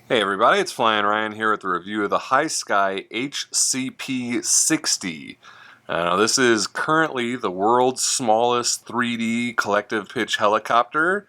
Hey everybody, it's Flyin Ryan here with a review of the Hisky HCP60. This is currently the world's smallest 3D collective pitch helicopter,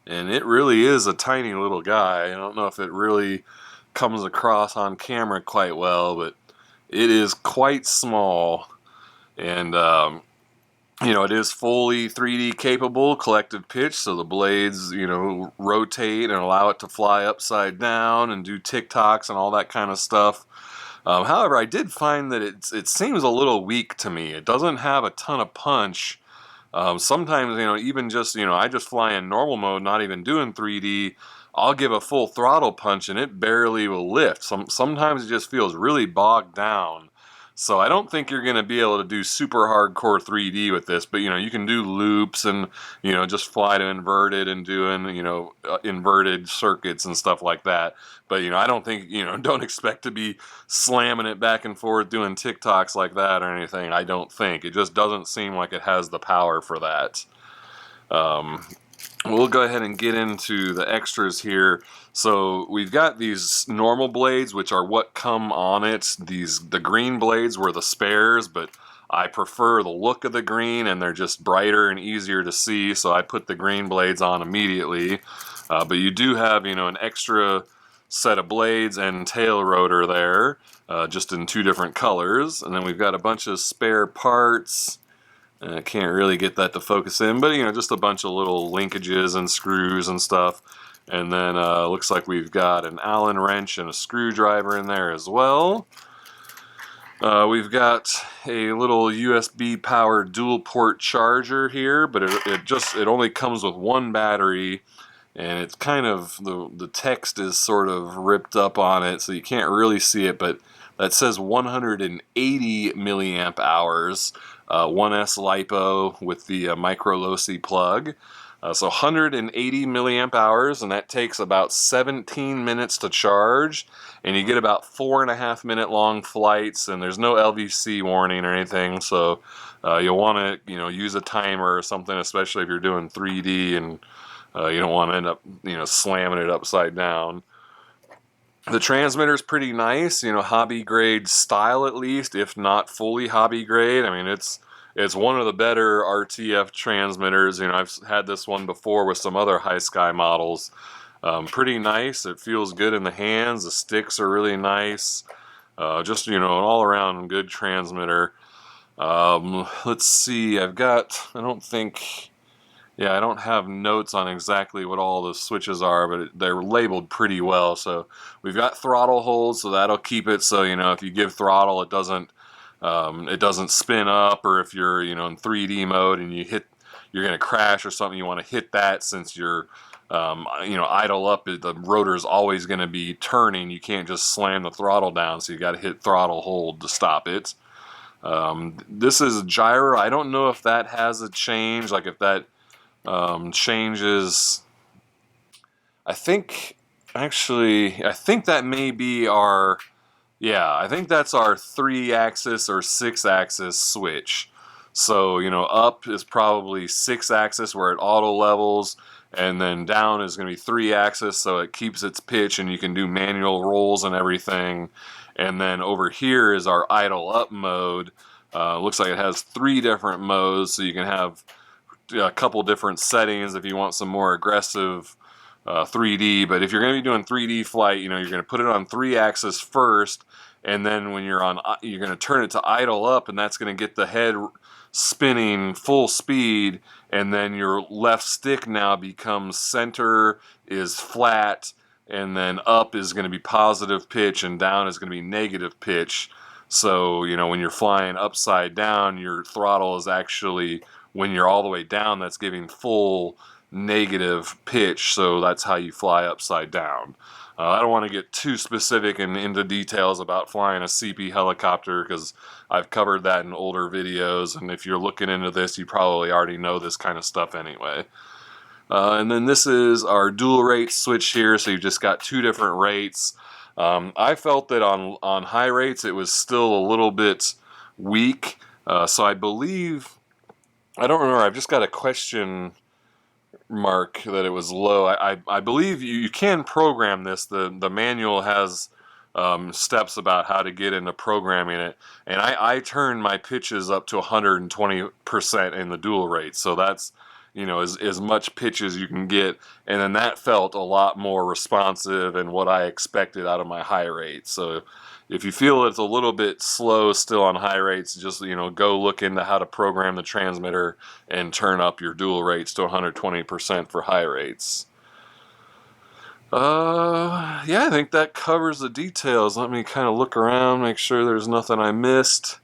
and it really is a tiny little guy. I don't know if it really comes across on camera quite well, but it is quite small, and it is fully 3D capable, collective pitch, so the blades, rotate and allow it to fly upside down and do TikToks and all that kind of stuff. However, I did find that it seems a little weak to me. It doesn't have a ton of punch. Sometimes, even just, I just fly in normal mode, not even doing 3D. I'll give a full throttle punch and it barely will lift. Sometimes it just feels really bogged down. So I don't think you're going to be able to do super hardcore 3D with this, but you can do loops and just fly to inverted and doing inverted circuits and stuff like that. But I don't think don't expect to be slamming it back and forth doing TikToks like that or anything. I don't think it just doesn't seem like it has the power for that. We'll go ahead and get into the extras here. So we've got these normal blades, which are what come on it. The green blades were the spares, but I prefer the look of the green, and they're just brighter and easier to see, so I put the green blades on immediately. But you do have, an extra set of blades and tail rotor there, just in two different colors. And then we've got a bunch of spare parts. I can't really get that to focus in, but just a bunch of little linkages and screws and stuff. And then looks like we've got an Allen wrench and a screwdriver in there as well. We've got a little USB powered dual port charger here, but it only comes with one battery, and it's kind of the text is sort of ripped up on it, so you can't really see it, but that says 180 milliamp hours. 1S LiPo with the micro low-C plug. So 180 milliamp hours, and that takes about 17 minutes to charge, and you get about 4.5 minute long flights, and there's no LVC warning or anything, so you'll want to use a timer or something, especially if you're doing 3D and you don't want to end up slamming it upside down. The transmitter is pretty nice, hobby grade style at least, if not fully hobby grade. I mean, it's one of the better RTF transmitters. I've had this one before with some other Hisky models. Pretty nice. It feels good in the hands. The sticks are really nice. Just an all-around good transmitter. Let's see. I don't have notes on exactly what all the switches are, but they're labeled pretty well. So we've got throttle hold, so that'll keep it so if you give throttle, it doesn't spin up, or if you're in 3D mode and you're going to crash or something, you want to hit that since you're idle up. The rotor is always going to be turning. You can't just slam the throttle down, so you got to hit throttle hold to stop it. This is gyro. I don't know if that has a change, like if that changes. I think that may be our, I think that's our 3-axis or 6-axis switch. So up is probably 6-axis where it auto levels, and then down is going to be 3-axis, so it keeps its pitch and you can do manual rolls and everything. And then over here is our idle up mode. Looks like it has 3 different modes, so you can have a couple different settings if you want some more aggressive 3D. But if you're going to be doing 3D flight, you're going to put it on 3-axis first, and then when you're going to turn it to idle up, and that's going to get the head spinning full speed, and then your left stick now becomes center is flat, and then up is going to be positive pitch, and down is going to be negative pitch. So when you're flying upside down, your throttle is actually, when you're all the way down, that's giving full negative pitch, so that's how you fly upside down. I don't want to get too specific and into details about flying a CP helicopter, because I've covered that in older videos, and if you're looking into this, you probably already know this kind of stuff anyway. And then this is our dual rate switch here, so you've just got 2 different rates. I felt that on high rates it was still a little bit weak, so I believe, I don't remember, I've just got a question mark that it was low. I believe you can program this. The manual has steps about how to get into programming it, and I turned my pitches up to 120% in the dual rate, so that's, you know, as much pitch as you can get, and then that felt a lot more responsive and what I expected out of my high rate. So if you feel it's a little bit slow still on high rates, just, you know, go look into how to program the transmitter and turn up your dual rates to 120% for high rates. Yeah, I think that covers the details. Let me kind of look around, make sure there's nothing I missed.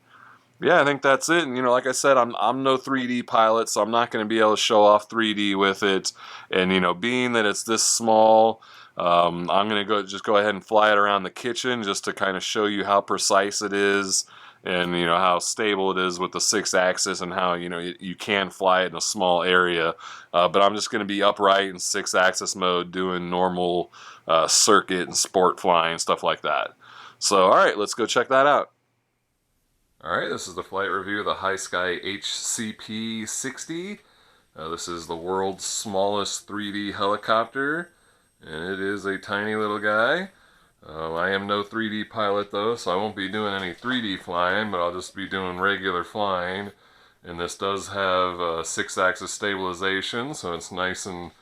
Yeah, I think that's it. And, you know, like I said, I'm no 3D pilot, so I'm not going to be able to show off 3D with it. And, you know, being that it's this small, I'm going to just go ahead and fly it around the kitchen just to kind of show you how precise it is, and, you know, how stable it is with the 6-axis, and how, you know, you can fly it in a small area. But I'm just going to be upright in 6-axis mode doing normal circuit and sport flying, stuff like that. So, all right, let's go check that out. Alright, this is the flight review of the Hisky HCP60. This is the world's smallest 3D helicopter, and it is a tiny little guy. I am no 3D pilot though, so I won't be doing any 3D flying, but I'll just be doing regular flying. And this does have 6-axis stabilization, so it's nice and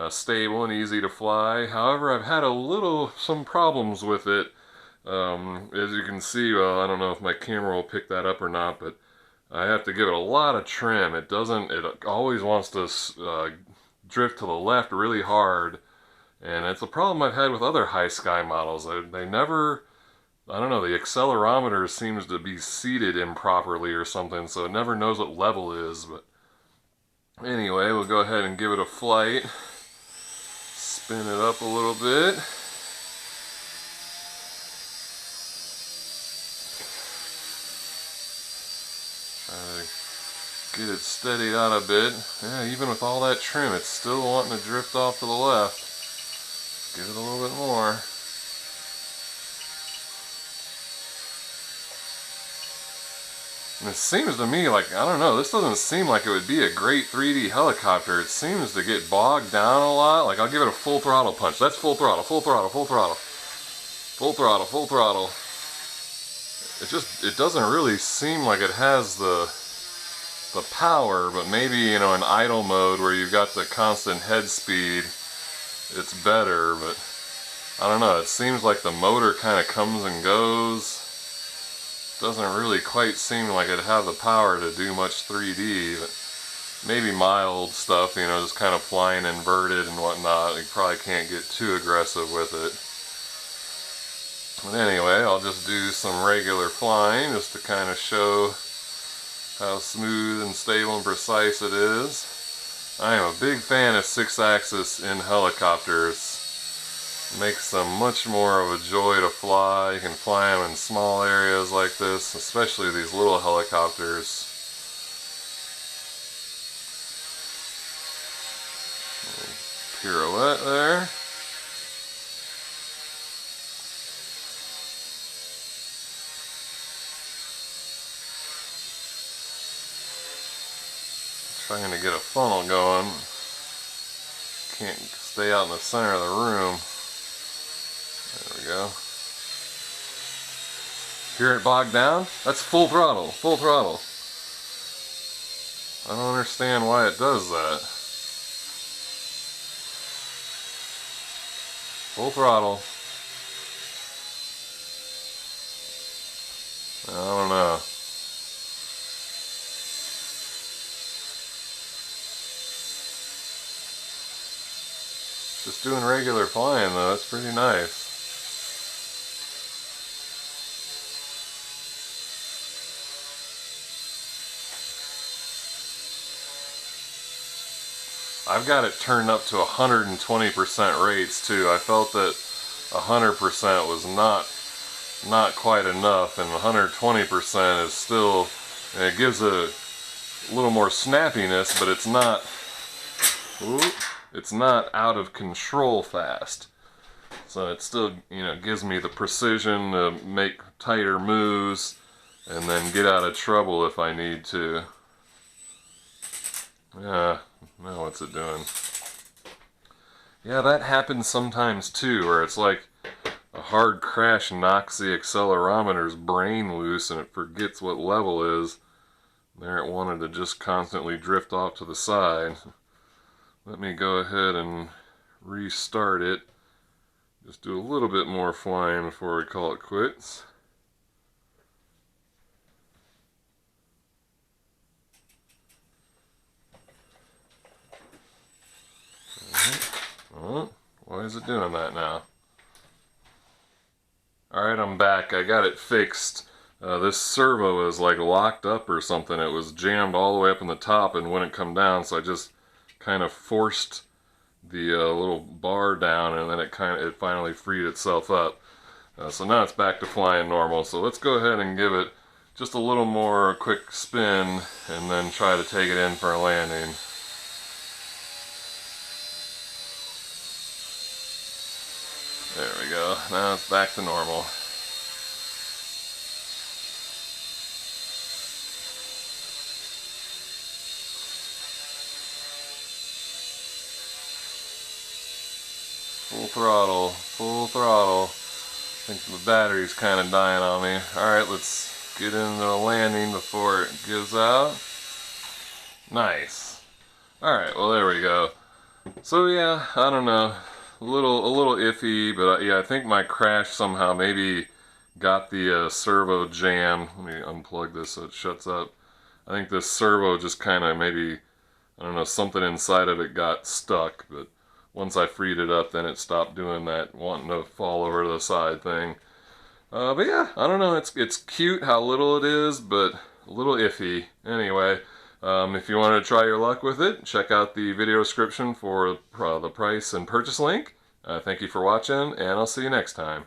stable and easy to fly. However, I've had some problems with it. As you can see, well, I don't know if my camera will pick that up or not, but I have to give it a lot of trim. It always wants to drift to the left really hard, and it's a problem I've had with other Hisky models. They never, I don't know, the accelerometer seems to be seated improperly or something, so it never knows what level it is. But anyway, we'll go ahead and give it a flight. Spin it up a little bit. Get it steadied out a bit. Yeah, even with all that trim, it's still wanting to drift off to the left. Give it a little bit more. And it seems to me like, I don't know, this doesn't seem like it would be a great 3D helicopter. It seems to get bogged down a lot. Like, I'll give it a full throttle punch. That's full throttle, full throttle, full throttle. Full throttle, full throttle. It doesn't really seem like it has the power, but maybe, you know, in idle mode where you've got the constant head speed, it's better. But I don't know, it seems like the motor kind of comes and goes. Doesn't really quite seem like it'd have the power to do much 3D, but maybe mild stuff, you know, just kind of flying inverted and whatnot. You probably can't get too aggressive with it. But anyway, I'll just do some regular flying just to kind of show how smooth and stable and precise it is. I am a big fan of 6-axis in helicopters. It makes them much more of a joy to fly. You can fly them in small areas like this, especially these little helicopters. Pirouette there. Trying to get a funnel going. Can't stay out in the center of the room. There we go. Hear it bogged down? That's full throttle, full throttle. I don't understand why it does that. Full throttle. I don't know. Just doing regular flying though, that's pretty nice. I've got it turned up to 120% rates too. I felt that 100% was not quite enough, and 120% is still, and it gives a little more snappiness, but it's not out of control fast. So it still, you know, gives me the precision to make tighter moves and then get out of trouble if I need to. Yeah, now what's it doing? Yeah, that happens sometimes too, where it's like a hard crash knocks the accelerometer's brain loose and it forgets what level is. There it wanted to just constantly drift off to the side. Let me go ahead and restart it. Just do a little bit more flying before we call it quits. Oh, why is it doing that now? Alright, I'm back. I got it fixed. This servo is like locked up or something. It was jammed all the way up in the top and wouldn't come down, so I just kind of forced the little bar down, and then it finally freed itself up. So now it's back to flying normal. So let's go ahead and give it just a little more quick spin and then try to take it in for a landing. There we go. Now it's back to normal. Full throttle, full throttle. I think the battery's kind of dying on me. Alright, let's get into the landing before it gives out. Nice. Alright, well there we go. So yeah, I don't know. A little iffy, but yeah, I think my crash somehow maybe got the servo jammed. Let me unplug this so it shuts up. I think this servo just kind of maybe, I don't know, something inside of it got stuck, but once I freed it up, then it stopped doing that wanting to fall over to the side thing. But yeah, I don't know, it's cute how little it is, but a little iffy. Anyway, if you want to try your luck with it, check out the video description for the price and purchase link. Thank you for watching, and I'll see you next time.